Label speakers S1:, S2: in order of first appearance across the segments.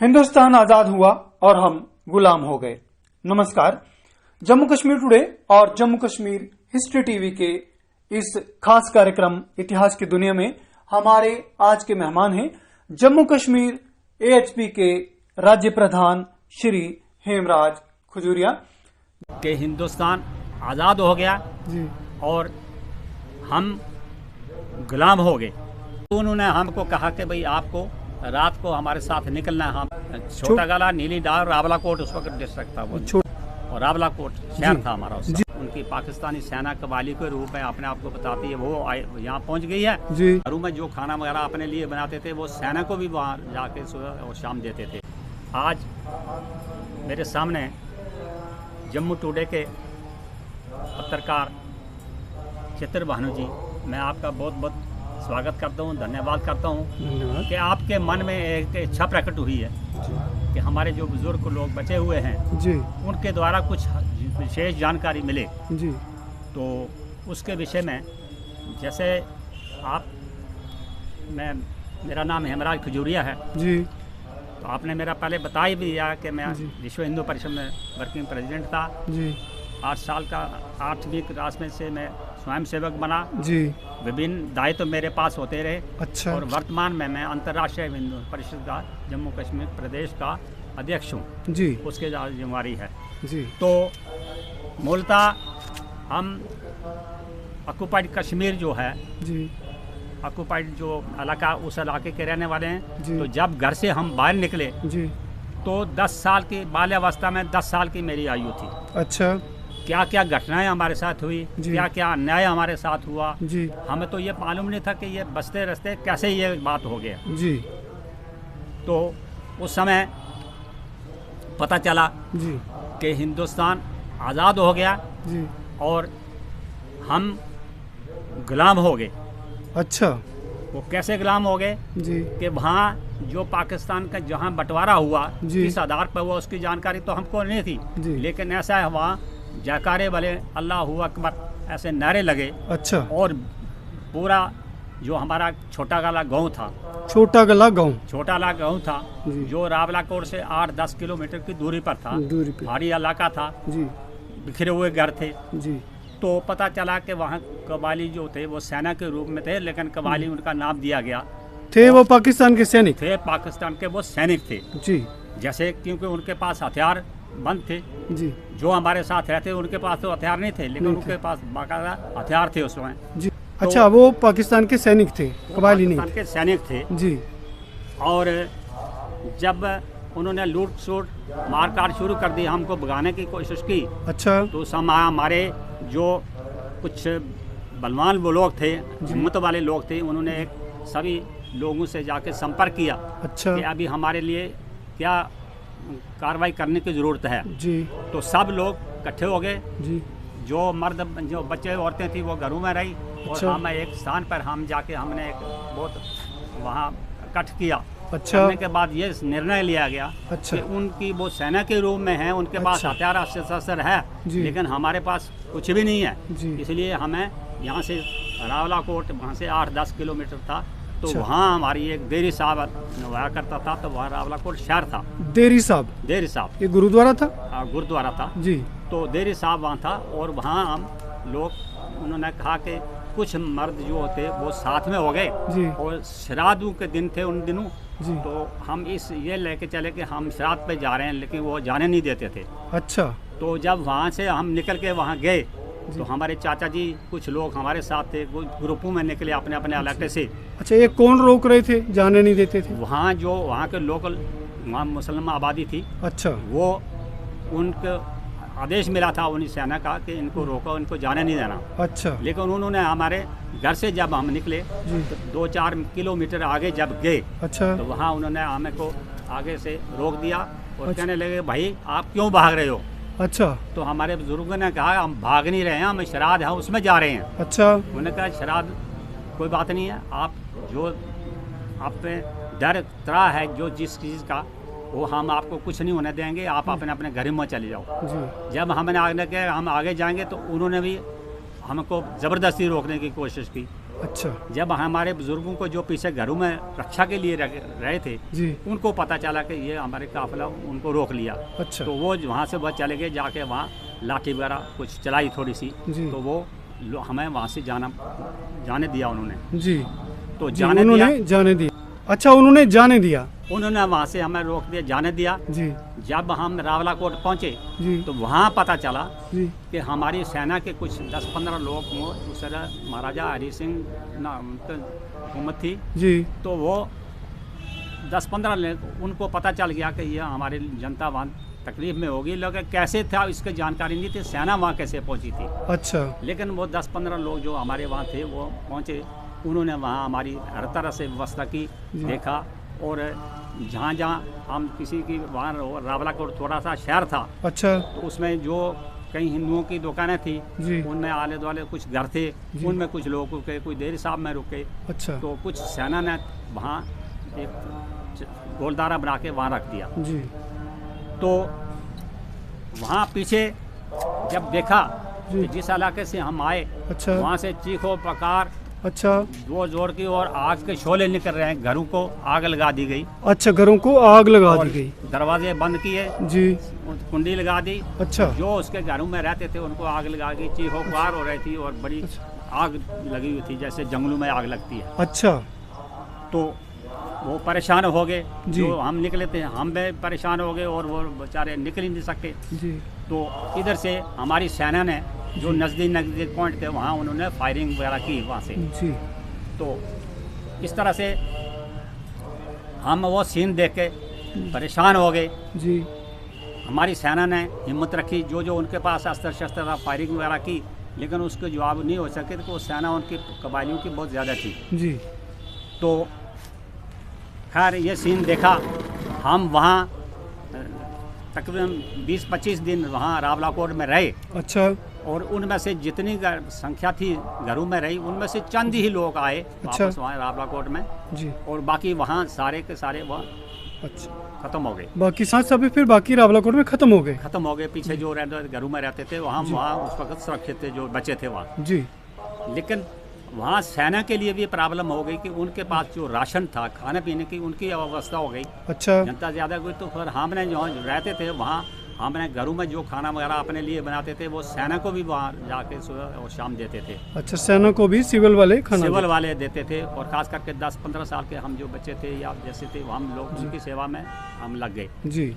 S1: हिंदुस्तान आजाद हुआ और हम गुलाम हो गए। नमस्कार, जम्मू कश्मीर टुडे और जम्मू कश्मीर हिस्ट्री टीवी के इस खास कार्यक्रम इतिहास की दुनिया में हमारे आज के मेहमान हैं जम्मू कश्मीर एएचपी के राज्य प्रधान श्री हेमराज खजूरिया।
S2: कि हिंदुस्तान आज़ाद हो गया
S1: जी।
S2: और हम गुलाम हो गए। उन्होंने हमको कहा कि भाई आपको रात को हमारे साथ निकलना है। हम छोटा गला, नीली डाल, रावला कोट उस वक्त डिस्ट्रिक्ट था वो, और रावला कोट शहर था हमारा उस वक्त। उनकी पाकिस्तानी सेना कबाली के रूप में अपने आप को बताती है, वो यहाँ पहुँच गई है। घरों में जो खाना वगैरह अपने लिए बनाते थे वो सेना को भी वहाँ जाके सुबह और शाम देते थे। आज मेरे सामने जम्मू टुडे के पत्रकार चित्र भानु जी, मैं आपका बहुत बहुत स्वागत करता हूँ, धन्यवाद करता हूँ कि आपके मन में एक इच्छा प्रकट हुई है कि हमारे जो बुजुर्ग लोग बचे हुए हैं
S1: जी,
S2: उनके द्वारा कुछ विशेष जानकारी मिले
S1: जी।
S2: तो उसके विषय में, जैसे मेरा नाम हेमराज खजूरिया है
S1: जी।
S2: तो आपने मेरा पहले बता ही दिया कि मैं विश्व हिंदू परिषद में वर्किंग प्रेसिडेंट था जी। 8 साल का 8वीं क्लास में से मैं स्वयं सेवक बना जी। विभिन्न दायित्व मेरे पास होते रहे। अच्छा। और वर्तमान में मैं अंतर्राष्ट्रीय हिंदू परिषद का जम्मू कश्मीर प्रदेश का अध्यक्ष हूँ जी। उसके जिम्मेवारी है जी। तो मूलतः हम ऑक्युपाइड कश्मीर जो है जी, ऑक्युपाइड जो इलाका, उस इलाके के रहने वाले हैं। तो जब घर से हम बाहर निकले जी, तो 10 साल की बाल्यावस्था में 10 साल की मेरी आयु थी। अच्छा। क्या क्या घटनाएं हमारे साथ हुई, क्या क्या अन्याय हमारे साथ हुआ जी, हमें तो ये मालूम नहीं था कि ये बसते रस्ते कैसे ये बात हो गया जी। तो उस समय पता चला जी कि हिंदुस्तान आज़ाद हो गया जी और हम गुलाम हो गए। अच्छा। वो कैसे गुलाम हो गए जी कि वहाँ जो पाकिस्तान का जहाँ बंटवारा हुआ किस आधार पर हुआ उसकी जानकारी तो हमको नहीं थी जी। लेकिन ऐसा है, वहाँ जयकारे वाले अल्लाह अकबर ऐसे नारे लगे। अच्छा। और पूरा जो हमारा छोटा गला गांव था, छोटा गला गांव था जो रावलाकोट से 8-10 किलोमीटर की दूरी पर था, पहाड़ी इलाका था जी, बिखरे हुए घर थे जी। तो पता चला कि वहाँ कबाली जो थे वो सेना के रूप में थे, लेकिन कबाली उनका नाम दिया गया
S1: थे। वो पाकिस्तान के सैनिक
S2: थे, पाकिस्तान के वो सैनिक थे जी। जैसे क्योंकि उनके पास हथियार बंद थे जी। जो हमारे साथ रहते उनके पास तो हथियार नहीं थे, लेकिन उनके पास बाकायदा हथियार थे उस समय जी। तो
S1: अच्छा, वो पाकिस्तान के सैनिक थे, कबाली नहीं,
S2: पाकिस्तान के सैनिक थे जी। और जब उन्होंने लूट सूट मारकाट शुरू कर दी, हमको भगाने की कोशिश की। अच्छा। तो हमारे जो कुछ बलवान वो लोग थे, हिम्मत वाले लोग थे, उन्होंने सभी लोगों से जाके संपर्क किया। अच्छा। कि अभी हमारे लिए क्या कार्रवाई करने की ज़रूरत है जी। तो सब लोग इकट्ठे हो गए जी। जो मर्द, जो बच्चे औरतें थी वो घरों में रही। अच्छा। और हम एक स्थान पर हम जाके हमने एक बहुत वहाँ इकट्ठ किया। अच्छा। करने के बाद ये निर्णय लिया गया अच्छा। कि उनकी वो सेना के रूप में है, उनके पास हथियार शस्त्र है लेकिन हमारे पास कुछ भी नहीं है, इसलिए हमें यहाँ से रावलाकोट वहाँ से 8-10 किलोमीटर था। तो वहाँ हमारी एक देरी साहब हुआ करता था, तो वहाँ रावलाकोट शहर था। देरी साहब ये गुरुद्वारा था? गुरुद्वारा था जी। तो देरी साहब वहाँ था और वहाँ हम लोग, उन्होंने कहा कि कुछ मर्द जो होते वो साथ में हो गए और श्राद्धों के दिन थे उन दिनों जी। तो हम ये लेके चले कि हम श्राद्ध पे जा रहे हैं, लेकिन वो जाने नहीं देते थे। अच्छा। तो जब वहाँ से हम निकल के वहाँ गए तो हमारे चाचा जी कुछ लोग हमारे साथ थे, वो ग्रुपों में निकले अपने अपने इलाके से। अच्छा, ये कौन रोक रहे थे, जाने नहीं देते थे? वहाँ के लोकल वहाँ मुसलमान आबादी थी। अच्छा। वो उनको आदेश मिला था उन्हीं सेना का कि इनको रोको, इनको जाने नहीं देना। अच्छा। लेकिन उन्होंने हमारे घर से जब हम निकले तो 2-4 किलोमीटर आगे जब गए अच्छा, तो वहाँ उन्होंने हमें को आगे से रोक दिया और कहने लगे, भाई आप क्यों भाग रहे हो? अच्छा। तो हमारे बुजुर्गों ने कहा, हम भाग नहीं रहे हैं, हम श्राद्ध है उसमें जा रहे हैं। अच्छा। उन्होंने कहा श्राद्ध कोई बात नहीं है, आप जो आप पे डर त्राह है जो जिस चीज़ का, वो हम आपको कुछ नहीं होने देंगे, आप अपने अपने घर में चले जाओ जी। जब हमने आगे के हम आगे जाएंगे तो उन्होंने भी हमको ज़बरदस्ती रोकने की कोशिश की।
S1: अच्छा।
S2: जब हमारे बुजुर्गों को जो पीछे घरों में रक्षा के लिए रहे थे
S1: जी।
S2: उनको पता चला कि ये हमारे काफिला, उनको रोक लिया।
S1: अच्छा।
S2: तो वो वहाँ से बस चले गए, जाके वहाँ लाठी वगैरह कुछ चलाई थोड़ी सी, तो वो हमें वहाँ से जाने दिया उन्होंने।
S1: जी।
S2: तो
S1: जाने दिया। अच्छा, उन्होंने जाने दिया।
S2: उन्होंने वहाँ से हमें रोक दिया, जाने दिया।
S1: जी।
S2: जब हम रावलाकोट पहुँचे
S1: जी।
S2: तो वहाँ पता चला
S1: जी
S2: कि हमारी सेना के कुछ 10-15 लोग, उस महाराजा हरि सिंह हुकूमत थी
S1: जी।
S2: तो वो 10-15 लोग, उनको पता चल गया कि ये हमारी जनता वहाँ तकलीफ में होगी, लेकिन कैसे था इसकी जानकारी नहीं थी, सेना वहाँ कैसे पहुँची थी।
S1: अच्छा।
S2: लेकिन वो 10-15 लोग जो हमारे वहाँ थे वो पहुँचे, उन्होंने वहाँ हमारी हर तरह से व्यवस्था की, देखा, और जहाँ जहाँ हम किसी की, वहाँ रावलाकोट थोड़ा सा शहर था।
S1: अच्छा।
S2: तो उसमें जो कई हिंदुओं की दुकानें थी उनमें आले दुआले कुछ घर थे, उनमें कुछ लोग रुके, कोई देर साहब में रुके।
S1: अच्छा।
S2: तो कुछ सेना ने वहाँ एक गोलदारा बना के वहाँ रख दिया।
S1: जी। तो
S2: वहाँ पीछे जब देखा कि जिस इलाके से हम आए,
S1: अच्छा,
S2: वहाँ से चीखो पकार,
S1: अच्छा,
S2: जोर जोर की, और आग के शोले निकल रहे हैं, घरों को आग लगा दी गई।
S1: अच्छा, घरों को आग लगा दी गई,
S2: दरवाजे बंद किए
S1: जी,
S2: कुंडी लगा दी।
S1: अच्छा। जो
S2: उसके घरों में रहते थे उनको आग लगा दी, चीखो पुकार हो रही थी, और बड़ी आग लगी हुई थी जैसे जंगलों में आग लगती है।
S1: अच्छा।
S2: तो वो परेशान हो गए, जो हम निकले थे हम भी परेशान हो गए, और वो बेचारे निकल ही नहीं सकते जी। तो इधर से हमारी सेना ने जो नज़दीक पॉइंट थे वहाँ उन्होंने फायरिंग वगैरह की वहाँ से जी। तो इस तरह से हम वो सीन देख के परेशान हो गए जी। हमारी सेना ने हिम्मत रखी, जो उनके पास अस्त्र शस्त्र था, फायरिंग वगैरह की, लेकिन उसके जवाब नहीं हो सके, तो वो सेना उनकी कबायलियों की बहुत ज़्यादा थी जी। तो खैर ये सीन देखा, हम वहाँ तकरीबन 20-25 दिन वहाँ रावलाकोट में रहे। अच्छा। और उनमें से जितनी संख्या थी घरों में रही, उनमें से चंद ही लोग आए वापस वहाँ रावलाकोट में जी। और बाकी वहाँ सारे के सारे वहाँ अच्छा खत्म हो गए। बाकी
S1: सभी फिर बाकी रावलाकोट में खत्म हो गए।
S2: पीछे जो घरों में रहते थे वहाँ उस वक्त सुरक्षित थे, जो बचे थे वहाँ जी। लेकिन वहाँ सेना के लिए भी प्रॉब्लम हो गई कि उनके पास जो राशन था, खाने पीने की, उनकी अवस्था हो गई। अच्छा। जनता ज़्यादा हुई तो फिर हमने जो रहते थे वहाँ, हमने घरों में जो खाना वगैरह अपने लिए बनाते थे वो सेना को भी वहाँ जाके सुबह और शाम देते थे।
S1: अच्छा, सेना को भी सिविल वाले
S2: देते थे। और ख़ास करके 10-15 साल के हम जो बच्चे थे या जैसे थे, हम लोग उनकी सेवा में हम लग गए जी।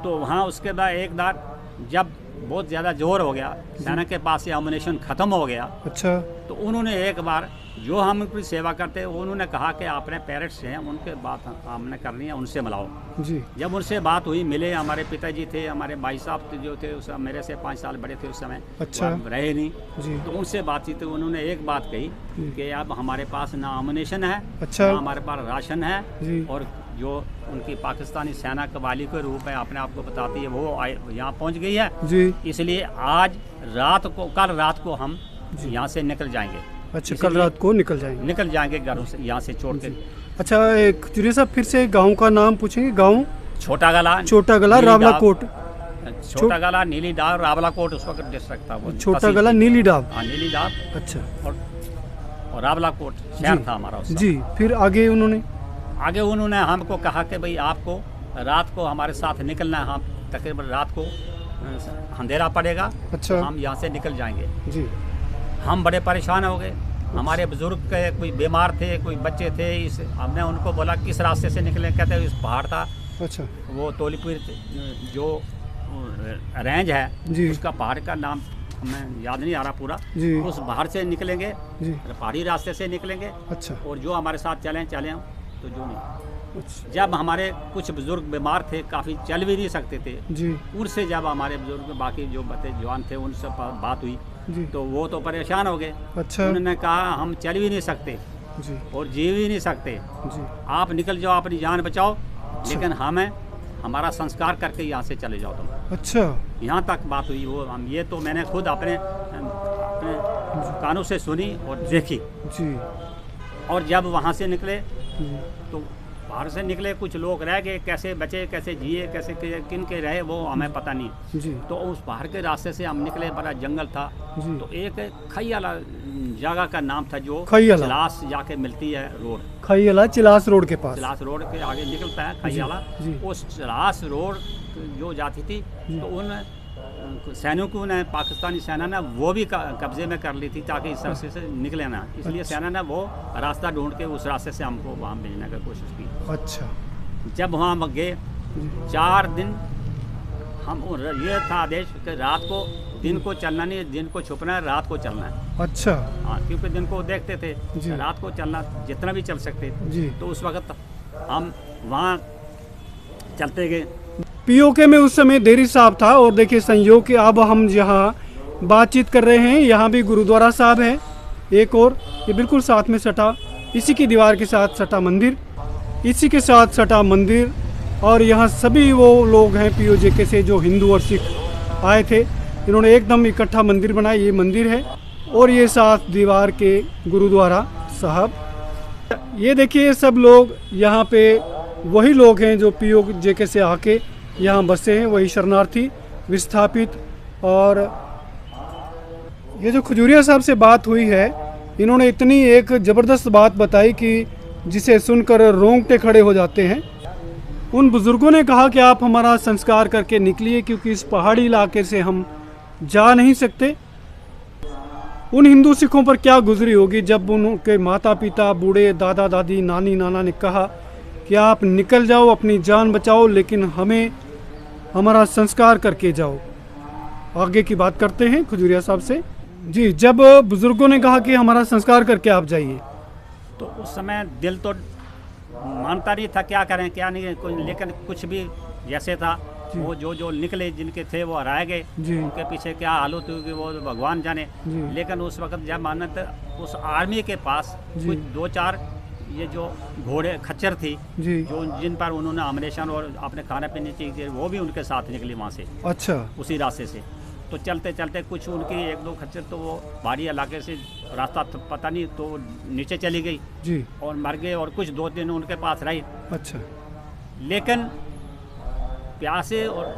S2: तो वहाँ उसके बाद एक बार जब बहुत ज़्यादा जोर हो गया, सेना के पास से एमुनेशन ख़त्म हो गया। अच्छा। तो उन्होंने एक बार जो हम उनकी सेवा करते हैं, उन्होंने कहा कि अपने पेरेंट्स हैं, उनके बात हमने करनी है, उनसे मिलाओ जी। जब उनसे बात हुई, मिले, हमारे पिताजी थे, हमारे भाई साहब जो थे उस मेरे से 5 साल बड़े थे उस समय। अच्छा। रहे नहीं जी। तो उनसे बातचीत, तो उन्होंने एक बात कही कि अब हमारे पास ना एमुनेशन है, अच्छा, ना हमारे पास राशन है जी। और जो उनकी पाकिस्तानी सेना कबाली के रूप में अपने आप को बताती है, वो यहाँ पहुँच गई है जी। इसलिए आज कल रात को हम यहाँ से निकल जाएंगे।
S1: अच्छा, कल रात को निकल जाएंगे
S2: घरों से, यहाँ से छोड़ के।
S1: अच्छा, एक साहब फिर से गांव का नाम पूछेंगे? गांव
S2: छोटा गला,
S1: रावलाकोट।
S2: छोटा गला, नीली डाब, रावलाकोट उस वक्त डिस्ट्रिक्ट था वो।
S1: छोटा गला, नीली डाब।
S2: हाँ, नीली डाब। अच्छा। और रावलाकोट शहर था हमारा जी। फिर आगे उन्होंने हमको कहा कि भाई आपको रात को हमारे साथ निकलना है, हम तकरीबन रात को अंधेरा पड़ेगा। अच्छा। हम यहाँ से निकल जाएंगे जी। हम बड़े परेशान हो गए। हमारे बुजुर्ग के कोई बीमार थे, कोई बच्चे थे, हमने उनको बोला किस रास्ते से निकले, कहते इस पहाड़ था। अच्छा। वो तोलीपुर जो रेंज है जी, उसका पहाड़ का नाम हमें याद नहीं आ रहा पूरा जी। उस बाहर से निकलेंगे जी, पहाड़ी रास्ते से निकलेंगे। अच्छा। और जो हमारे साथ चलें तो जो नहीं। अच्छा। जब हमारे कुछ बुजुर्ग बीमार थे, काफ़ी चल भी नहीं सकते थे जी, उनसे जब हमारे बुजुर्ग बाकी जो जवान थे उनसे बात हुई जी, तो वो तो परेशान हो गए। अच्छा। उन्होंने कहा हम चल भी नहीं सकते जी, और जी भी नहीं सकते जी, आप निकल जाओ, अपनी जान बचाओ। अच्छा। लेकिन हमें हमारा संस्कार करके यहाँ से चले जाओ तुम। अच्छा। यहाँ तक बात हुई। वो हम ये तो मैंने खुद अपने कानों से सुनी और देखी जी। और जब वहाँ से निकले तो बाहर से निकले कुछ लोग रह गए, कैसे बचे, कैसे जिए, कैसे किन के रहे वो हमें पता नहीं जी। तो उस बाहर के रास्ते से हम निकले, बड़ा जंगल था जी। तो एक खैयाला जगह का नाम था जो चिलास जाके मिलती है रोड,
S1: खैयाला चिलास रोड के पास,
S2: चिलास रोड के आगे निकलता है खैयाला। उस चिलास रोड जो जाती थी तो उन सैनिकों ने, पाकिस्तानी सेना ने वो भी कब्जे में कर ली थी ताकि इस रास्ते से निकले ना, इसलिए सेना ने वो रास्ता ढूंढ के उस रास्ते से हमको वहाँ भेजने की कोशिश की।
S1: अच्छा।
S2: जब वहाँ गए 4 दिन हम, ये था आदेश कि रात को, दिन को चलना नहीं, दिन को छुपना है, रात को चलना है।
S1: अच्छा।
S2: हाँ, क्योंकि दिन को देखते थे, रात को चलना जितना भी चल सकते जी। तो उस वक्त हम वहाँ चलते गए।
S1: पीओके में उस समय देरी साहब था और देखिए संयोग के अब हम यहाँ बातचीत कर रहे हैं, यहाँ भी गुरुद्वारा साहब है एक और, ये बिल्कुल साथ में सटा, इसी की दीवार के साथ सटा मंदिर, इसी के साथ सटा मंदिर। और यहाँ सभी वो लोग हैं पीओजे से जो हिंदू और सिख आए थे, इन्होंने एकदम इकट्ठा मंदिर बनाया। ये मंदिर है और ये साथ दीवार के गुरुद्वारा साहब। ये देखिए सब लोग यहाँ पे वही लोग हैं जो पीओजे से आके यहाँ बसे हैं, वही शरणार्थी विस्थापित। और ये जो खजूरिया साहब से बात हुई है, इन्होंने इतनी एक ज़बरदस्त बात बताई कि जिसे सुनकर रोंगटे खड़े हो जाते हैं। उन बुज़ुर्गों ने कहा कि आप हमारा संस्कार करके निकलिए क्योंकि इस पहाड़ी इलाके से हम जा नहीं सकते। उन हिंदू सिखों पर क्या गुजरी होगी जब उनके माता पिता, बूढ़े दादा दादी, नानी नाना ने कहा कि आप निकल जाओ, अपनी जान बचाओ, लेकिन हमें हमारा संस्कार करके जाओ। आगे की बात करते हैं खजूरिया साहब से जी। जब बुजुर्गों ने कहा कि हमारा संस्कार करके आप जाइए,
S2: तो उस समय दिल तो मानता नहीं था, क्या करें क्या नहीं, लेकिन कुछ भी जैसे था वो जो निकले, जिनके थे वो हराए गए, उनके पीछे क्या हालत हुई वो भगवान जाने। लेकिन उस वक्त जब मानत उस आर्मी के पास कुछ 2-4 ये जो घोड़े खच्चर थी जो जिन पर उन्होंने अमरेशन और अपने खाने पीने की चीज़ें वो भी उनके साथ निकली वहाँ से।
S1: अच्छा।
S2: उसी रास्ते से तो चलते चलते कुछ उनकी 1-2 खच्चर तो वो पहाड़ी इलाके से रास्ता पता नहीं तो नीचे चली गई जी और मर गए, और कुछ 2 दिन उनके पास रही।
S1: अच्छा।
S2: लेकिन प्यासे और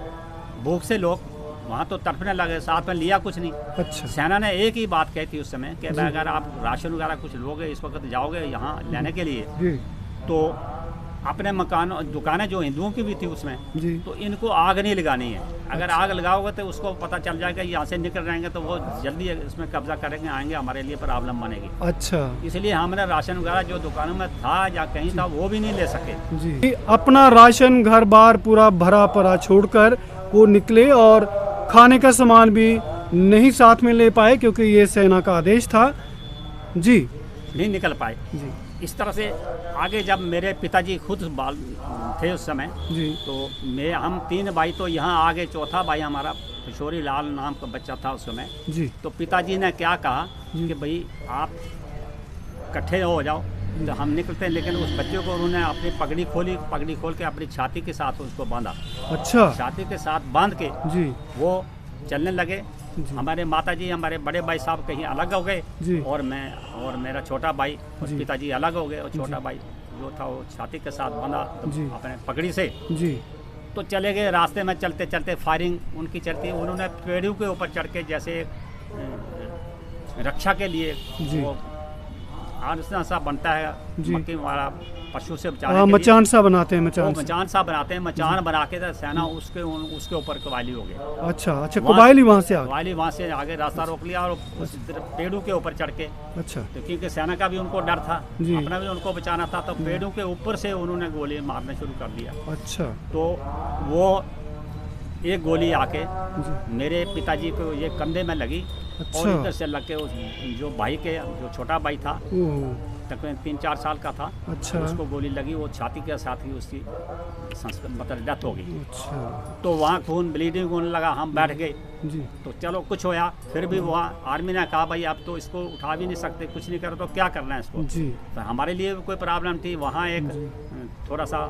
S2: भूख से लोग वहाँ तो तड़पने लगे, साथ में लिया कुछ नहीं।
S1: अच्छा।
S2: सेना ने एक ही बात कही थी उस समय कि अगर आप राशन वगैरह कुछ लोगे, इस वक्त जाओगे यहाँ लेने के लिए, तो अपने मकान दुकानें जो हिंदुओं की भी थी उसमें, तो इनको आग नहीं लगानी है। अगर आग लगाओगे तो उसको पता चल जाएगा यहाँ से निकल रहेंगे तो वो जल्दी इसमें कब्जा करेंगे, आएंगे, हमारे लिए प्रॉब्लम बनेगी।
S1: अच्छा।
S2: इसलिए हमने राशन वगैरह जो दुकानों में था या कहीं था वो भी नहीं ले सके
S1: जी। अपना राशन घर बार पूरा भरा पड़ा छोड़कर वो निकले और खाने का सामान भी नहीं साथ में ले पाए क्योंकि ये सेना का आदेश था जी,
S2: नहीं निकल पाए
S1: जी।
S2: इस तरह से आगे जब मेरे पिताजी खुद बाल थे उस समय जी, तो हम 3 भाई तो यहाँ आ गए, चौथा भाई हमारा किशोरी लाल नाम का बच्चा था उस समय जी। तो पिताजी ने क्या कहा कि भाई आप इकट्ठे हो जाओ, तो हम निकलते हैं। लेकिन उस बच्चे को उन्होंने अपनी पगड़ी खोली, पगड़ी खोल के अपनी छाती के साथ उसको बांधा।
S1: अच्छा।
S2: छाती के साथ बांध के जी वो चलने लगे। हमारे माताजी, हमारे बड़े भाई साहब कहीं अलग हो गए और मैं और मेरा छोटा भाई और पिताजी अलग हो गए, और छोटा भाई जो था वो छाती के साथ बांधा अपने पगड़ी से जी। तो चले गए। रास्ते में चलते चलते फायरिंग उनकी चलती, उन्होंने पेड़ों के ऊपर चढ़ के जैसे रक्षा के लिए वो आरसा सा बनता है मक्की वाला पशु से बचाने के लिए,
S1: मचान सा बनाते हैं,
S2: मचान सा बनाते हैं। मचान बना के सेना उसके ऊपर कवाली हो गए।
S1: अच्छा अच्छा। कवाली वहाँ
S2: से आगे रास्ता रोक लिया और उस पेड़ों के ऊपर चढ़ के।
S1: अच्छा।
S2: तो क्योंकि सेना का भी उनको डर था, अपना भी उनको बचाना था, तो पेड़ों के ऊपर से उन्होंने गोली मारना शुरू कर दिया।
S1: अच्छा।
S2: तो वो एक गोली आके मेरे पिताजी को ये कंधे में लगी। अच्छा। और इधर से लग के उस जो भाई के जो छोटा भाई था तकरीबन 3-4 साल का था। अच्छा। उसको गोली लगी, वो छाती के साथ ही उसकी मतलब डेथ हो गई।
S1: अच्छा।
S2: तो वहाँ खून ब्लीडिंग होने लगा, हम बैठ गए जी। तो चलो कुछ होया, फिर भी वहाँ आर्मी ने कहा भाई आप तो इसको उठा भी नहीं सकते, कुछ नहीं करो तो क्या करना है इसको जी। तो हमारे लिए भी कोई प्रॉब्लम थी। वहाँ एक थोड़ा सा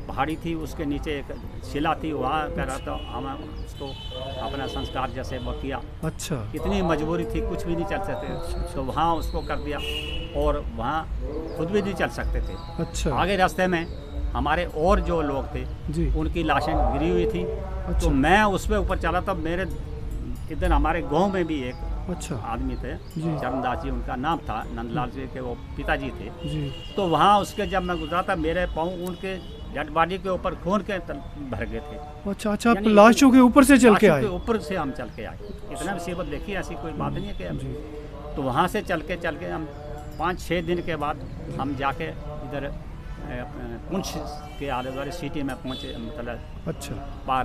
S2: पहाड़ी थी, उसके नीचे एक शिला थी, वहाँ कर रहा था हम उसको अपना संस्कार जैसे वो किया।
S1: अच्छा।
S2: इतनी मजबूरी थी, कुछ भी नहीं चल सकते, तो वहाँ उसको कर दिया और वहाँ खुद भी नहीं चल सकते थे।
S1: अच्छा।
S2: आगे रास्ते में हमारे और जो लोग थे
S1: जी।
S2: उनकी लाशें गिरी हुई थी।
S1: अच्छा।
S2: तो मैं उस पर ऊपर चला, तब मेरे इधर हमारे गांव में भी एक
S1: अच्छा
S2: आदमी थे,
S1: जी।
S2: चरणदास जी उनका नाम था, नंदलाल जी के वो पिताजी थे।
S1: जी।
S2: तो वहाँ उसके जब मैं गुजरा था, मेरे पाँव उनके डेड बॉडी के ऊपर खून के भर गए थे।
S1: अच्छा अच्छा, आप
S2: यानी
S1: लाशों के ऊपर से चल के
S2: लाशों
S1: आए?
S2: के ऊपर से हम चल के आए। इतना मुसीबत देखी, ऐसी कोई बात नहीं है कि। तो वहाँ से चल के हम 5-6 दिन के बाद हम जाके इधर पुंछ के आले वाले सिटी में पहुँचे, मतलब
S1: अच्छा
S2: पार